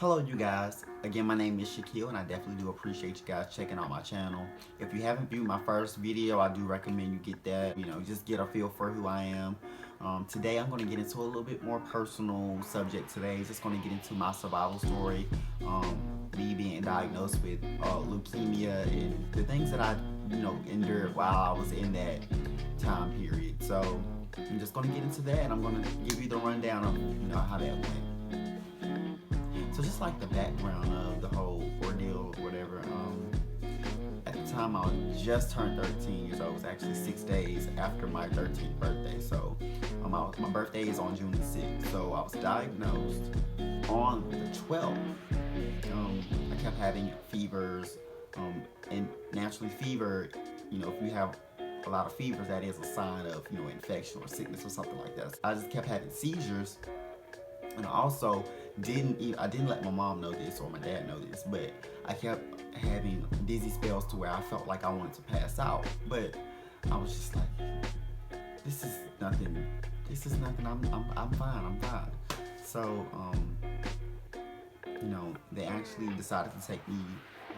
Hello, you guys. Again, my name is Shaquille, and I definitely do appreciate you guys checking out my channel. If you haven't viewed my first video, I do recommend you get that. Just get a feel for who I am. Today, I'm going to get into a little bit more personal subject today. Just going to get into my survival story, me being diagnosed with leukemia, and the things that I, endured while I was in that time period. So, I'm just going to get into that, and I'm going to give you the rundown of, how that went. So just like the background of the whole ordeal or whatever, at the time I just turned 13 years old. It was actually 6 days after my 13th birthday. So my birthday is on June the 6th. So I was diagnosed on the 12th. I kept having fevers, and naturally fever, if you have a lot of fevers, that is a sign of, infection or sickness or something like that. I just kept having seizures. And I also I didn't let my mom know this or my dad know this, but I kept having dizzy spells to where I felt like I wanted to pass out. But I was just like, this is nothing. I'm fine. So, they actually decided to take me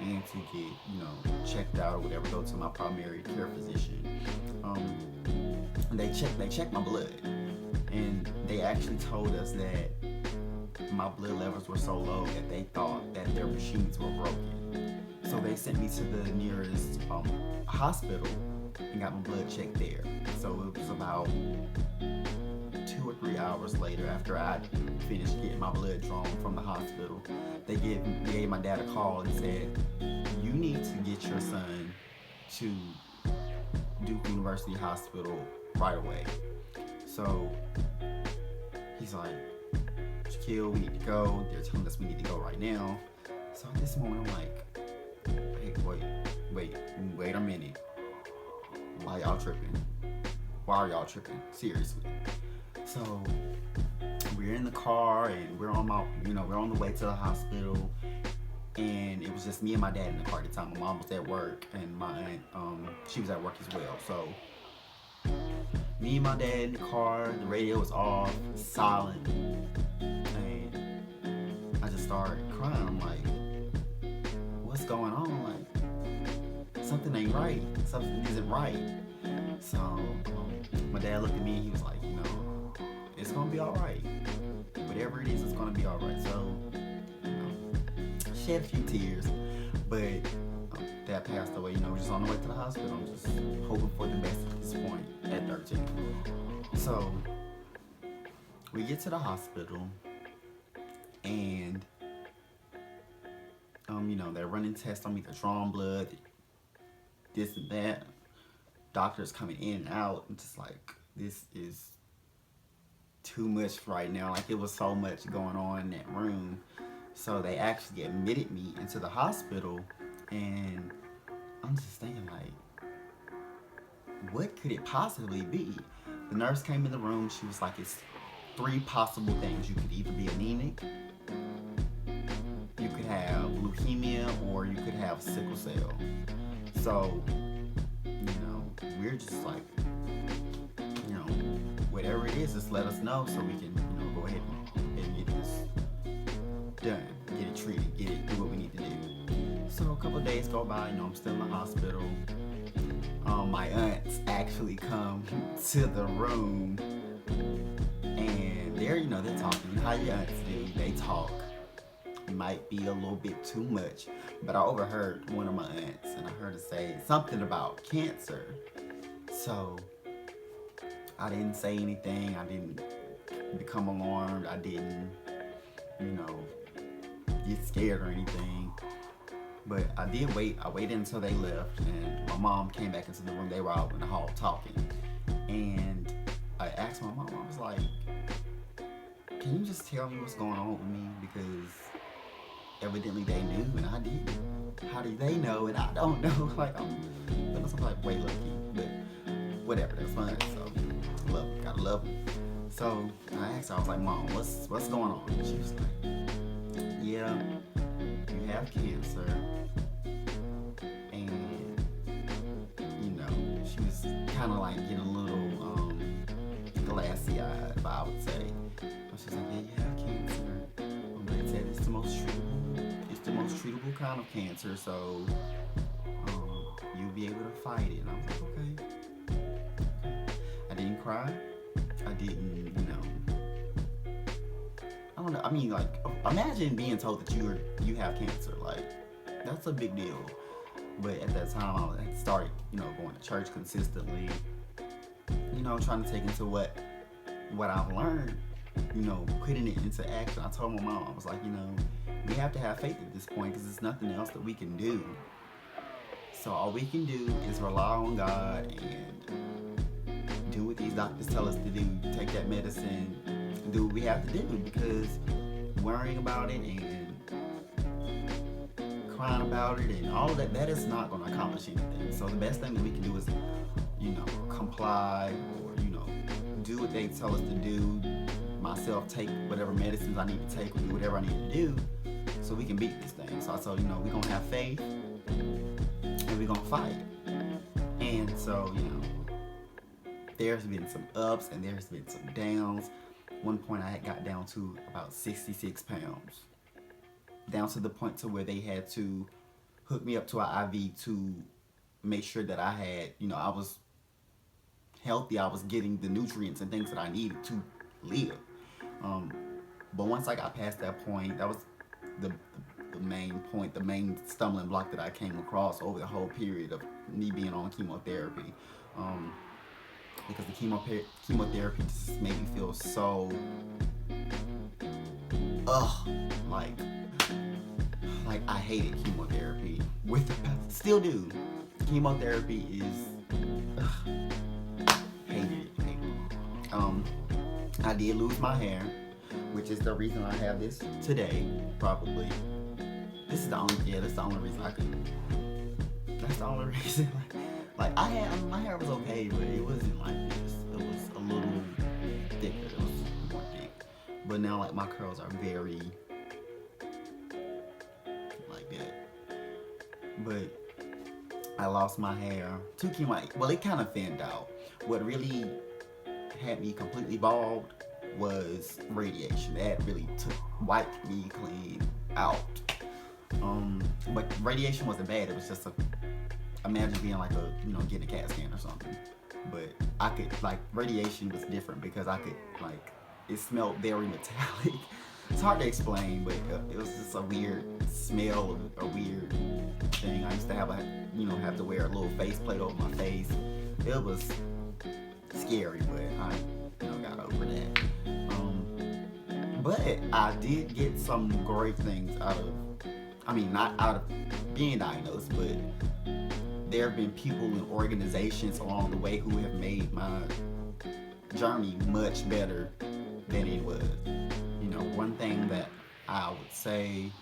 in to get, checked out or whatever, go to my primary care physician. They checked my blood, and they actually told us that my blood levels were so low that they thought that their machines were broken. So they sent me to the nearest hospital and got my blood checked there. So it was about 2 or 3 hours later, after I finished getting my blood drawn from the hospital, they gave my dad a call and said, "You need to get your son to Duke University Hospital right away." So he's like, "Shaquille, we need to go. They're telling us we need to go right now." So at this moment, I'm like, "Hey, wait a minute. Why y'all tripping? Why are y'all tripping? Seriously." So we're in the car and we're on the way to the hospital, and it was just me and my dad in the car at the time. My mom was at work, and my aunt, she was at work as well. So me and my dad in the car, the radio was off, silent, and I just started crying. I'm like, what's going on? Like, something ain't right. Something isn't right. So my dad looked at me and he was like, it's gonna be all right. Whatever it is, it's gonna be all right. So, shed a few tears, but dad passed away. We're just on the way to the hospital. I'm just hoping for the best at this point at 13. So we get to the hospital, and they're running tests on me. They're drawing blood, this and that. Doctors coming in and out. I'm just like, this is too much right now. Like, it was so much going on in that room. So they actually admitted me into the hospital, and I'm just thinking, like, what could it possibly be? The nurse came in the room. She was like, it's 3 possible things. You could either be anemic, you could have leukemia, or you could have sickle cell. So, we're just like, whatever it is, just let us know so we can, go ahead and get this done, get it treated, do what we need to do. So a couple of days go by, I'm still in the hospital. My aunts actually come to the room, and they're talking. How your aunts do? They talk. It might be a little bit too much, but I overheard one of my aunts, and I heard her say something about cancer. So I didn't say anything. I didn't become alarmed. I didn't, get scared or anything. But I did wait. I waited until they left, and my mom came back into the room. They were out in the hall talking. And I asked my mom, I was like, can you just tell me what's going on with me? Because evidently they knew and I didn't. How do they know and I don't know? Like, I'm like way lucky. But whatever, that's fine. So gotta love them. So I asked her, I was like, Mom, what's going on? And she was like, yeah, you have cancer. And she was kind of like getting a little glassy eyed, I would say. She's like, yeah, you have cancer. They said it's the most treatable kind of cancer, so you'll be able to fight it. And I was like, okay. I didn't cry. I didn't, I don't know. I mean, like, imagine being told that you have cancer. Like, that's a big deal. But at that time, I started, going to church consistently. Trying to take into what I've learned, putting it into action. I told my mom, I was like, we have to have faith at this point because there's nothing else that we can do. So all we can do is rely on God and do what these doctors tell us to do. Take that medicine, do what we have to do, because worrying about it and crying about it and all of that is not going to accomplish anything. So the best thing that we can do is, comply or, do what they tell us to do. Myself, take whatever medicines I need to take or do whatever I need to do so we can beat this thing. So I told, we're going to have faith and we're going to fight. And so, there's been some ups and there's been some downs. One point I had got down to about 66 pounds. Down to the point to where they had to hook me up to an IV to make sure that I had, I was healthy, I was getting the nutrients and things that I needed to live. But once I got past that point, that was the main point, the main stumbling block that I came across over the whole period of me being on chemotherapy. Because the chemotherapy just made me feel so, like I hated chemotherapy. Still do. Chemotherapy is, hated it. I did lose my hair, which is the reason I have this today, probably. That's the only reason I could. That's the only reason. Like my hair was okay, but it wasn't like this. It was a little thicker. It was more thick. But now, like, my curls are very like that. But I lost my hair to chemo. Well, it kind of thinned out. What really had me completely bald was radiation. That really wiped me clean out. But radiation wasn't bad. It was just imagine being like getting a CAT scan or something. But I could, radiation was different because I could, it smelled very metallic. It's hard to explain, but it was just a weird smell, a weird thing. I used to have to wear a little faceplate over my face. It was scary, but I, got over that. But I did get some great things not out of being diagnosed, but there have been people and organizations along the way who have made my journey much better than it was. One thing that I would say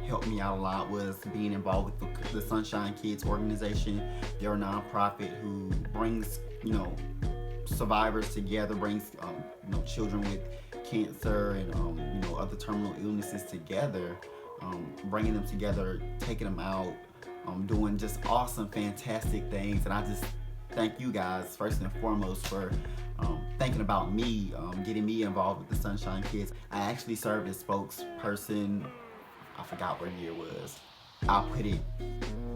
helped me out a lot was being involved with the Sunshine Kids organization. They're a nonprofit who brings, survivors together, brings, children with cancer and, other terminal illnesses together, bringing them together, taking them out, doing just awesome, fantastic things. And I just thank you guys, first and foremost, for thinking about me, getting me involved with the Sunshine Kids. I actually served as spokesperson. I forgot what year it was. I'll put it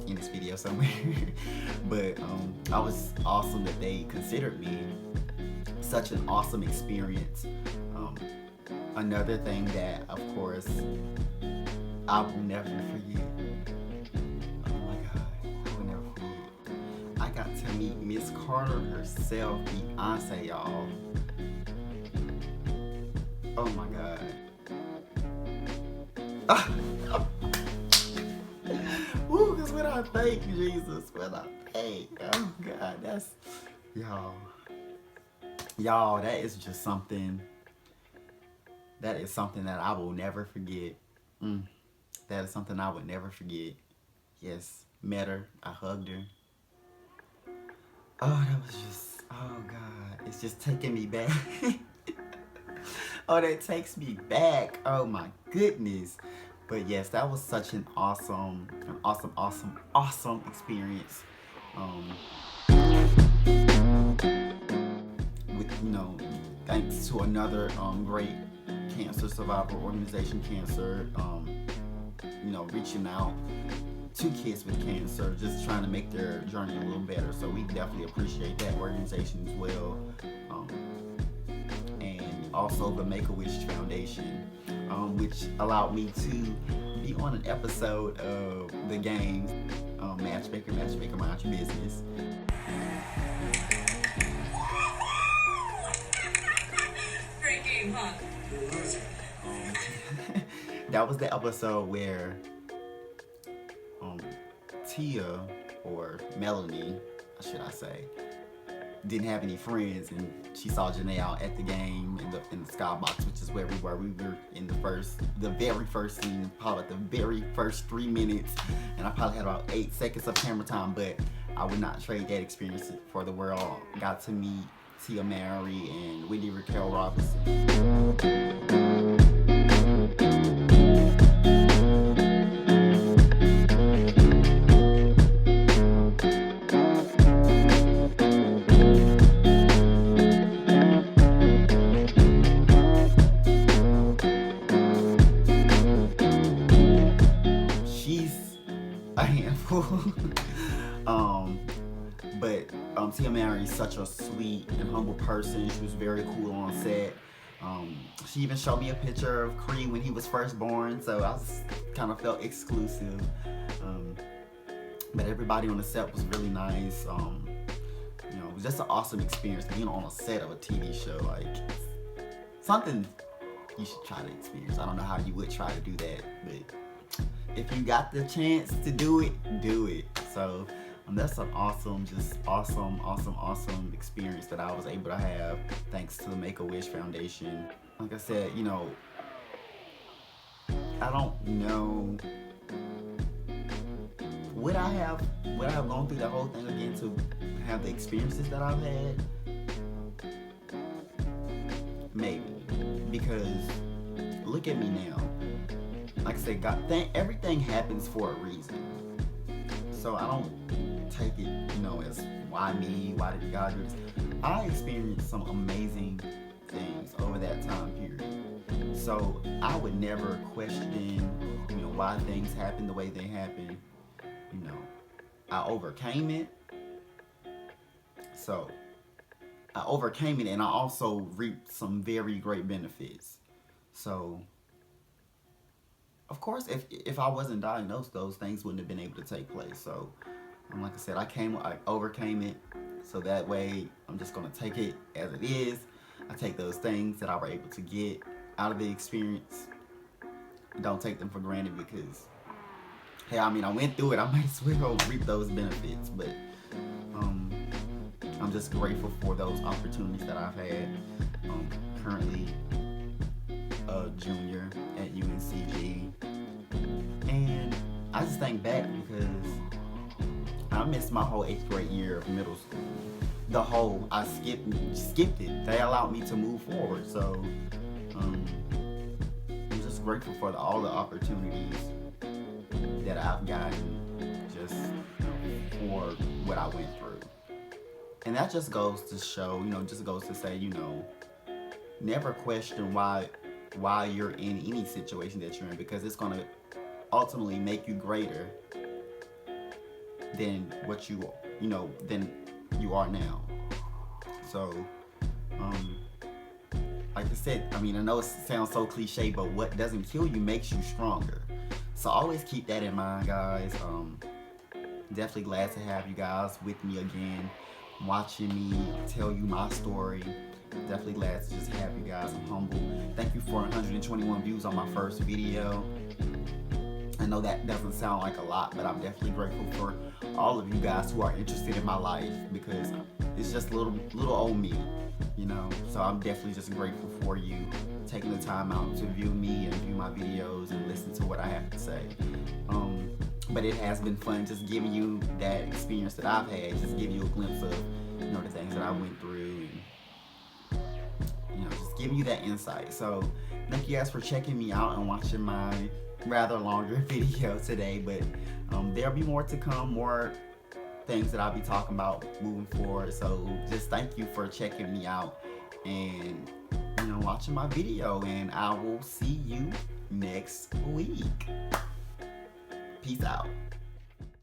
in this video somewhere. But I was awesome that they considered me. Such an awesome experience. Another thing that, of course, I will never forget. Oh my God, I will never forget. I got to meet Miss Carter herself, Beyonce, y'all. Oh my God. Woo, because when I thank Jesus, when I thank, oh God, that's, y'all, that is just something, that is something that I will never forget. That is something I would never forget. Yes, met her, I hugged her. Oh, that was just, oh God, it's just taking me back. Oh, that takes me back. Oh my goodness. But yes, that was such an awesome experience. With, thanks to another great cancer survivor organization, Cancer reaching out to kids with cancer, just trying to make their journey a little better. So we definitely appreciate that organization as well. And also the Make-A-Wish Foundation, which allowed me to be on an episode of the games, Matchmaker, Mind Your Business. Great game, huh? That was the episode where Tia, or Melanie, should I say, didn't have any friends, and she saw Janae out at the game in the skybox, which is where we were. We were in the very first scene, probably the very first 3 minutes, and I probably had about 8 seconds of camera time, but I would not trade that experience for the world. Got to meet Tia Mowry and Wendy Raquel Robinson. A handful. But Tia Mowry is such a sweet and humble person. She was very cool on set. She even showed me a picture of Creed when he was first born, so I kind of felt exclusive. But everybody on the set was really nice. It was just an awesome experience being on a set of a TV show. Like, something you should try to experience. I don't know how you would try to do that, but if you got the chance to do it, do it. So that's an awesome experience that I was able to have thanks to the Make-A-Wish Foundation. Like I said, I don't know, would I have gone through the whole thing again to have the experiences that I've had? Maybe, because look at me now. Like I said, everything happens for a reason. So I don't take it, as why me? Why did God do this? I experienced some amazing things over that time period. So I would never question, why things happen the way they happen. I overcame it. So I overcame it, and I also reaped some very great benefits. So of course, if I wasn't diagnosed, those things wouldn't have been able to take place. So, like I said, I overcame it. So that way, I'm just gonna take it as it is. I take those things that I were able to get out of the experience. Don't take them for granted, because, hey, I went through it. I might as well reap those benefits. But I'm just grateful for those opportunities that I've had. Currently a junior at UNCG, and I just think back because I missed my whole 8th grade year of middle school. I skipped it. They allowed me to move forward, so I'm just grateful for all the opportunities that I've gotten just for what I went through. And that just goes to show, just goes to say, never question why you're in any situation that you're in, because it's going to ultimately make you greater than what than you are now. So, like I said, I know it sounds so cliche, but what doesn't kill you makes you stronger. So always keep that in mind, guys. Definitely glad to have you guys with me again, watching me tell you my story. Definitely glad to just have you guys. I'm humble. Thank you for 121 views on my first video. I know that doesn't sound like a lot, but I'm definitely grateful for all of you guys who are interested in my life, because it's just little old me, So I'm definitely just grateful for you taking the time out to view me and view my videos and listen to what I have to say. But it has been fun just giving you that experience that I've had, just giving you a glimpse of, the things that I went through, and just giving you that insight. So thank you guys for checking me out and watching my rather longer video today, but there'll be more to come, more things that I'll be talking about moving forward. So just thank you for checking me out and watching my video, and I will see you next week. Peace out.